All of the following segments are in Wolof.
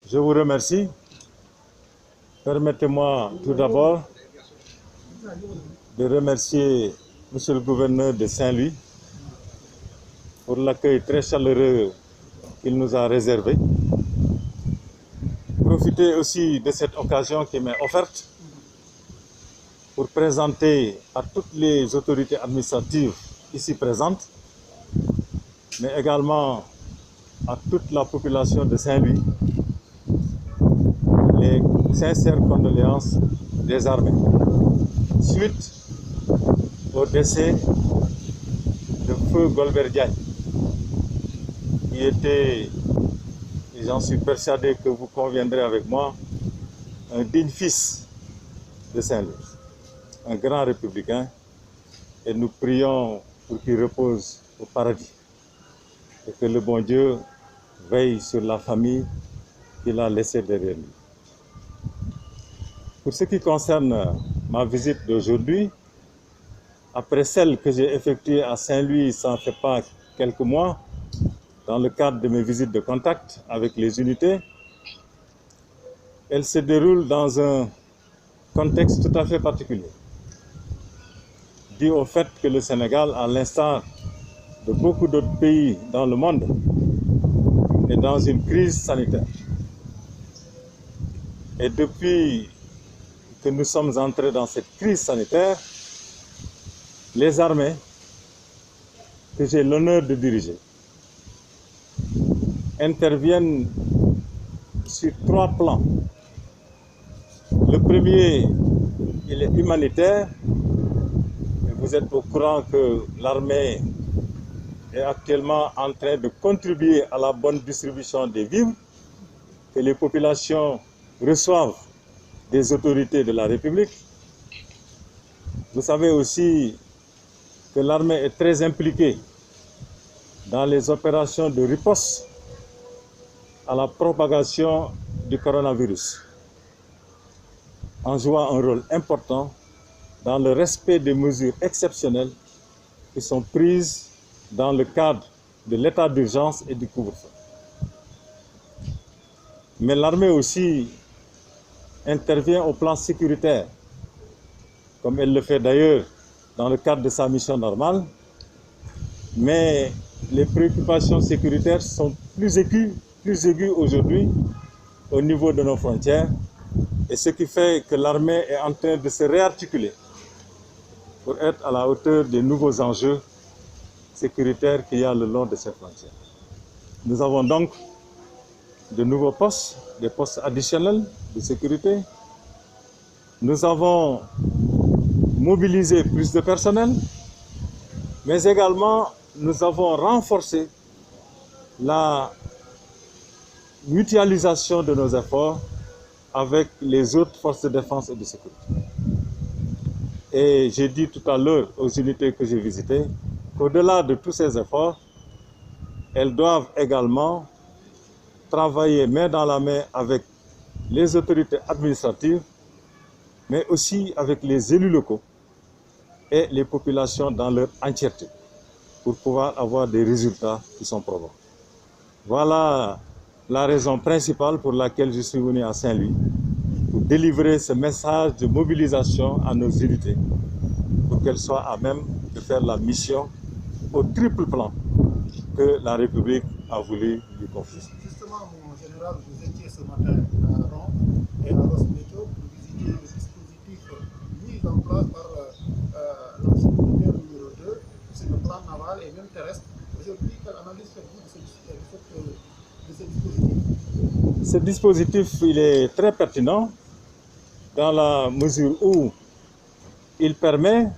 Je vous remercie. Permettez-moi tout d'abord de remercier Monsieur le gouverneur de Saint-Louis pour l'accueil très chaleureux qu'il nous a réservé. Profiter aussi de cette occasion qui m'est offerte pour présenter à toutes les autorités administratives ici présentes, mais également à toute la population de Saint-Louis, les sincères condoléances des armées suite au décès de feu Golbert Diagne, qui était, et j'en suis persuadé que vous conviendrez avec moi, un digne fils de Saint-Louis, un grand républicain, et nous prions pour qu'il repose au paradis et que le bon Dieu veille sur la famille qu'il a laissée derrière lui. Pour ce qui concerne ma visite d'aujourd'hui, après celle que j'ai effectuée à Saint-Louis, ça ne fait pas quelques mois, dans le cadre de mes visites de contact avec les unités, elle se déroule dans un contexte tout à fait particulier, dû au fait que le Sénégal, à l'instar de beaucoup d'autres pays dans le monde, est dans une crise sanitaire. Et depuis que nous sommes entrés dans cette crise sanitaire, les armées que j'ai l'honneur de diriger interviennent sur 3 plans. Le premier, il est humanitaire. Et vous êtes au courant que l'armée est actuellement en train de contribuer à la bonne distribution des vivres que les populations reçoivent des autorités de la République. Vous savez aussi que l'armée est très impliquée dans les opérations de riposte à la propagation du coronavirus, en jouant un rôle important dans le respect des mesures exceptionnelles qui sont prises dans le cadre de l'état d'urgence et du couvre-feu. Mais l'armée aussi intervient au plan sécuritaire, comme elle le fait d'ailleurs dans le cadre de sa mission normale, mais les préoccupations sécuritaires sont plus aiguës aujourd'hui au niveau de nos frontières, et ce qui fait que l'armée est en train de se réarticuler pour être à la hauteur des nouveaux enjeux sécuritaires qu'il y a le long de ces frontières. Nous avons donc de nouveaux postes, des postes additionnels de sécurité. Nous avons mobilisé plus de personnel, mais également nous avons renforcé la mutualisation de nos efforts avec les autres forces de défense et de sécurité. Et j'ai dit tout à l'heure aux unités que j'ai visitées qu'au-delà de tous ces efforts, elles doivent également travailler main dans la main avec les autorités administratives, mais aussi avec les élus locaux et les populations dans leur entièreté, pour pouvoir avoir des résultats qui sont probants. Voilà la raison principale pour laquelle je suis venu à Saint-Louis, pour délivrer ce message de mobilisation à nos unités, pour qu'elles soient à même de faire la mission au triple plan que la République a voulu lui confier. Justement, mon général, vous étiez ce matin à Rome et à Los Médios pour visiter le dispositif mis en place par l'ancien militaire numéro 2 sur le plan naval et même terrestre. Aujourd'hui, quelle analyse faites-vous de ce dispositif? Ce dispositif, il est très pertinent dans la mesure où il permet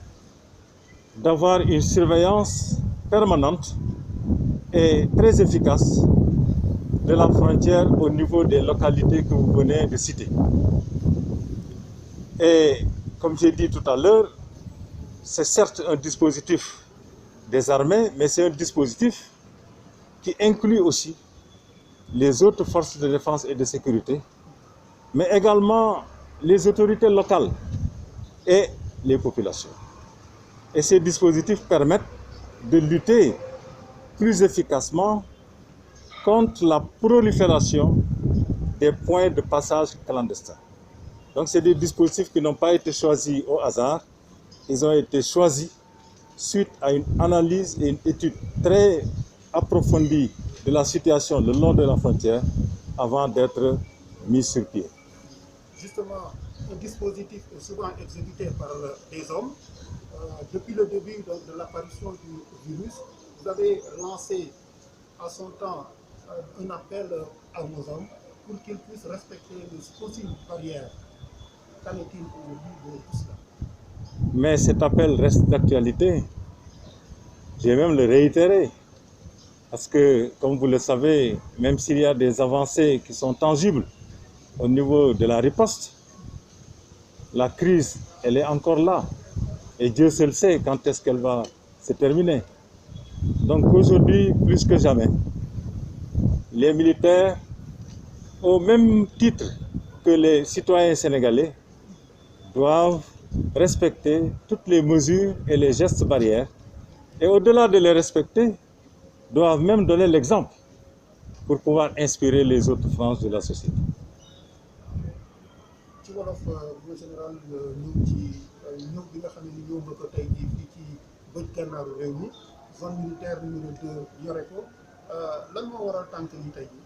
d'avoir une surveillance permanente et très efficace de la frontière au niveau des localités que vous venez de citer. Et comme j'ai dit tout à l'heure, c'est certes un dispositif des armées, mais c'est un dispositif qui inclut aussi les autres forces de défense et de sécurité, mais également les autorités locales et les populations. Et ces dispositifs permettent de lutter plus efficacement contre la prolifération des points de passage clandestins. Donc c'est des dispositifs qui n'ont pas été choisis au hasard, ils ont été choisis suite à une analyse et une étude très approfondie de la situation le long de la frontière avant d'être mis sur pied. Justement, un dispositif est souvent exécuté par des hommes. Depuis le début de l'apparition du virus, vous avez lancé à son temps un appel à nos hommes pour qu'ils puissent respecter les possibles barrières. Qu'en est-il aujourd'hui de tout cela? Mais cet appel reste d'actualité. Je vais même le réitérer. Parce que, comme vous le savez, même s'il y a des avancées qui sont tangibles au niveau de la riposte, la crise, elle est encore là. Et Dieu seul sait quand est-ce qu'elle va se terminer. Donc aujourd'hui, plus que jamais, les militaires, au même titre que les citoyens sénégalais, doivent respecter toutes les mesures et les gestes barrières. Et au-delà de les respecter, doivent même donner l'exemple pour pouvoir inspirer les autres franges de la société. ci wolof bu général ñëw ci ñëw bi nga xam ne ñëw nga ko tey jii fii ci bëj gànnaaru réew mi zone militaire numéro 2 yore ko lan moo waral tànk yi tey jii.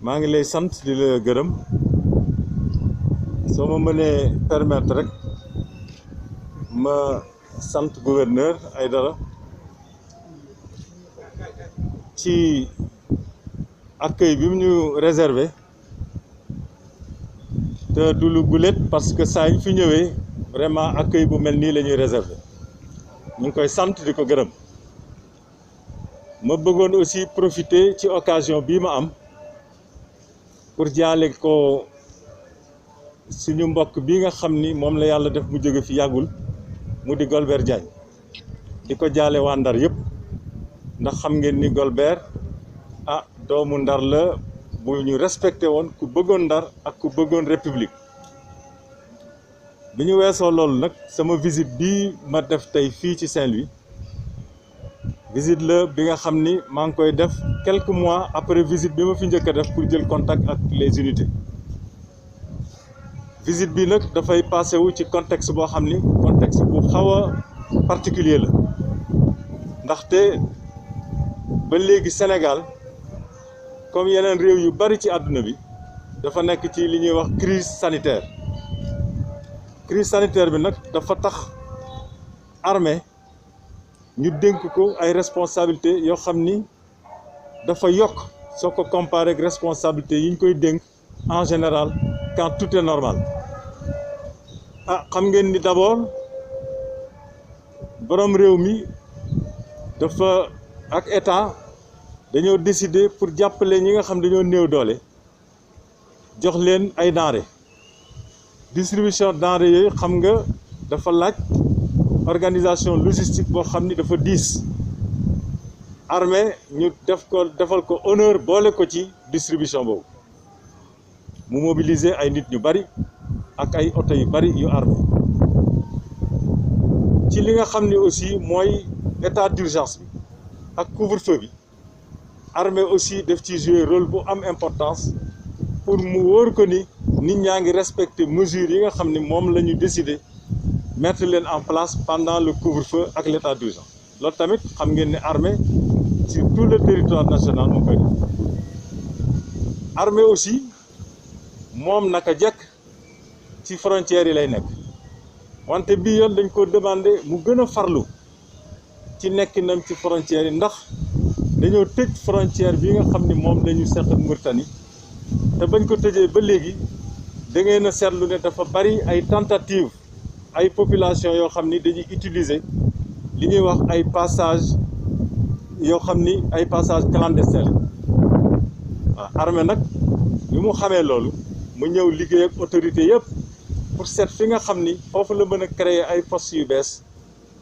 maa ngi lay sant di la gërëm soo ma mënee permettre rek ma sant gouverneur Aïdara ci accueil bi mu ñu réservé te du lu gulet parce que saa ñu fi ñëwee vraiment accueil bu mel nii la ñuy réservé ñu ngi koy sant di ko gërëm ma bëggoon aussi profiter ci occasion bii ma am pour jaale ko suñu mbokk bi nga xam ni moom la yàlla def mu jóge fi yàggul mu di Golbert Diagne di ko jaale waa Ndar yëpp ndax xam ngeen ni Golbert doomu Ndar la bu ñu respecté woon ku bëggoon Ndar ak ku bëggoon république bi ñu weesoo loolu nag sama visite bii ma def tey fii ci Saint-Louis visite la bi nga xam ni maa ngi koy def quelques mois après visite bi ma fi njëkk a def pour jël contact ak les unités visite bi nag dafay passé wu ci contexte boo xam ni contexte bu xaw a particulier la ndaxte ba léegi Sénégal comme yeneen réew yu bari ci àdduna bi dafa nekk ci li ñuy wax crise sanitaire bi nag dafa tax armée ñu dénk ko ay responsabilités yoo xam ni dafa yokk soo ko comparé ak responsabilités yi ñu koy dénk en général quand tout est normal xam ngeen ni d'abord borom réew mi dafa ak état dañoo décider pour jàppale ñi nga xam dañoo néew doole jox leen ay denrées distribution denrées yooyu xam nga dafa laaj organisation logistique boo xam ni dafa diis armée ñu defal ko honneur boole ko ci distribution boobu mu mobiliser ay nit ñu bari ak ay oto yu bari yu armée ci li nga xam ni aussi mooy état d'urgence bi ak couvre-feu bi armée aussi daf ci jouer rôle bu am importance pour mu wóor ko ni nit ñaa ngi respecter mesures yi nga xam ni moom la ñu décider mettre leen en place pendant le couvre-feu ak l'état d'urgence loolu tamit xam ngeen ne armée sur tout le territoire national moo koy def armée aussi moom naka jekk ci frontières yi lay nekk wante bii yoon dañ ko demander mu gën a farlu ci nekkinam ci frontières yi ndax dañoo tëj frontière bi nga xam ni moom lañu seq ak Mauritanie te bañ ko tëjee ba léegi da ngeen a seetlu ne dafa bari ay tentatives ay population yoo xam ni dañuy utiliser li ñuy wax ay passage yoo xam ni ay passage clandestin waaw armée nag bi mu xamee loolu mu ñëw liggéey ak autorité yëpp pour seet fi nga xam ni foofu la mën a créer ay postes yu bees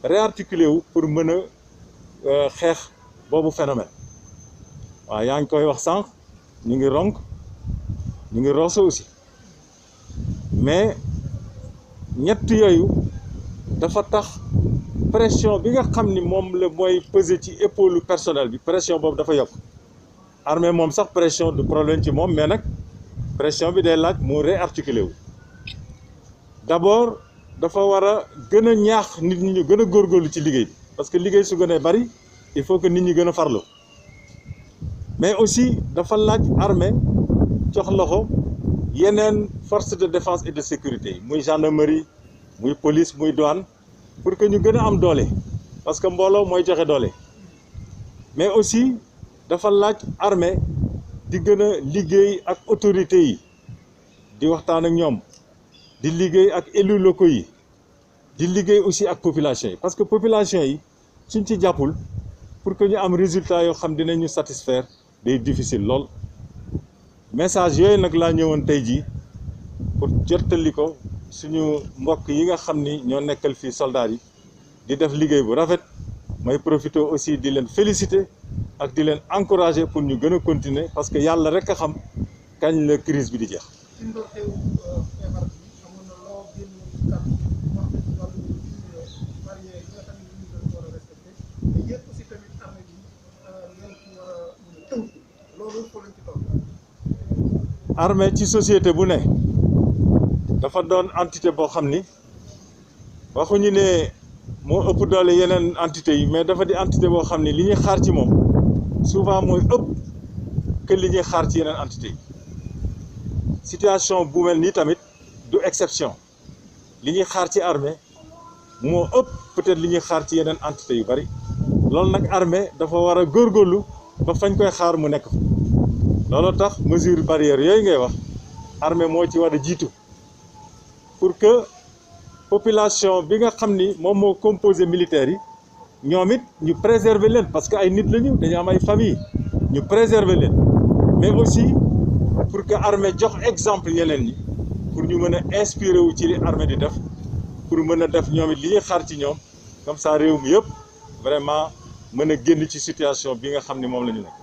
réarticuler wu pour mën a xeex boobu phénomène waaw yaa ngi koy wax sànq ñu ngi ronk ñu ngi Rosso aussi mais ñett yooyu dafa tax pression bi nga xam ni moom la mooy peser ci épaule personnel bi pression boobu dafa yokk armée moom sax pression du problème ci moom mais nag pression bi day laaj mu réarticuler wu d'abord dafa war a gën a ñaax nit ñi ñu gën a góorgóorlu ci liggéey bi parce que liggéey su gënee bari il faut que nit ñi gën a farlu mais aussi dafa laaj armée jox loxo yeneen force de défense et de sécurité yi muy gendarmerie muy police muy douane pour que ñu gën a am doole parce que mbooloo mooy joxe doole mais aussi dafa laaj armée di gën a liggéey ak autorités yi di waxtaan ak ñoom di liggéey ak élus locaux yi di liggéey aussi ak population yi parce que population yi suñ ci jàppul pour que ñu am résultat yoo xam dinañu satisfaire day difficile lool message yooyu nag laa ñëwoon tey jii pour jottali ko suñu mbokk yi nga xam ni ñoo nekkal fii soldats yi di def liggéey bu rafet may profiter aussi di leen féliciter ak di leen encourager pour ñu gën a continuer parce que yàlla rek a xam kañ la crise bi di jeex. ci ndorteewu feebar bi amoon na loo génn kàddu wax na ci wàllu barrière yi nga xam ne ñu war a respecté mais yëpp aussi tamit armée bi ngeen ci war a mën a tënk loolu foo leen ci toll. armée ci société bu ne dafa doon entité boo xam ni waxuñu ne moo ëpp doole yeneen entité yi mais dafa di entité boo xam ni li ñuy xaar ci moom souvent mooy ëpp que li ñuy xaar ci yeneen entité yi situation bu mel nii tamit du exception li ñuy xaar ci armée moo ëpp peut-être li ñuy xaar ci yeneen entité yu bari loolu nag armée dafa war a góorgóorlu ba fañ koy xaar mu nekk fa loolu tax mesure barrière yooyu ngay wax armée moo ci war a jiitu pour que population bi nga xam ni moom moo composé militaires yi ñoom it ñu préserver leen parce que ay nit lañu dañu am ay famille ñu préserver leen mais aussi pour que armée jox exemple yeneen ñi pour ñu mën a inspiré wu ci li armée di def pour mën a def ñoom it li ñuy xaar ci ñoom comme ça réew mi yëpp vraiment mën a génn ci situation bi nga xam ni moom la ñu nekk.